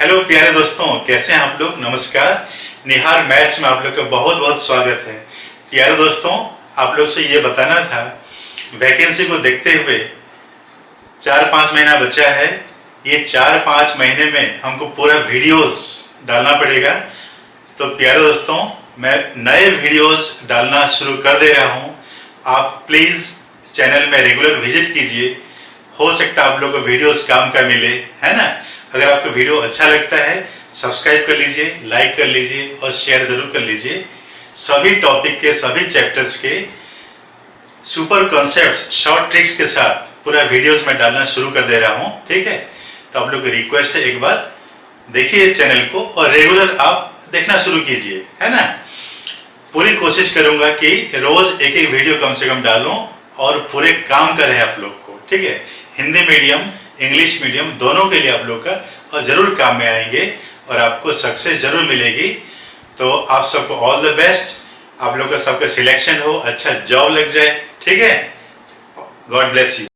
Hello प्यारे दोस्तों, कैसे हैं आप लोग। नमस्कार। निहार मैथ्स में आप लोग का बहुत बहुत स्वागत है। प्यारे दोस्तों, आप लोग से ये बताना था, वैकेंसी को देखते हुए 4-5 महीना बचा है। ये 4-5 महीने में हमको पूरा वीडियोस डालना पड़ेगा। तो प्यारे दोस्तों, मैं नए वीडियोस डालना शुरू कर दे रहा हूँ। आप प्लीज़ चैनल में रेगुलर विजिट कीजिए। हो सकता है आप लोग को वीडियोस काम का मिले, है ना। अगर आपको वीडियो अच्छा लगता है सब्सक्राइब कर लीजिए, लाइक कर लीजिए और शेयर ज़रूर कर लीजिए। सभी टॉपिक के, सभी चैप्टर्स के सुपर कॉन्सेप्ट्स, शॉर्ट ट्रिक्स के साथ पूरा वीडियोस में डालना शुरू कर दे रहा हूँ, ठीक है। तो आप लोग की रिक्वेस्ट है, एक बार देखिए चैनल को और रेगुलर आप देखना शुरू कीजिए, है ना। पूरी कोशिश करूँगा कि रोज़ एक एक वीडियो कम से कम डालूँ और पूरे काम का रहे आप लोग को, ठीक है। हिंदी मीडियम, इंग्लिश मीडियम दोनों के लिए आप लोग का और ज़रूर काम में आएंगे और आपको सक्सेस ज़रूर मिलेगी। तो आप सबको ऑल द बेस्ट। आप लोग का सबका सिलेक्शन हो, अच्छा जॉब लग जाए, ठीक है। God bless you.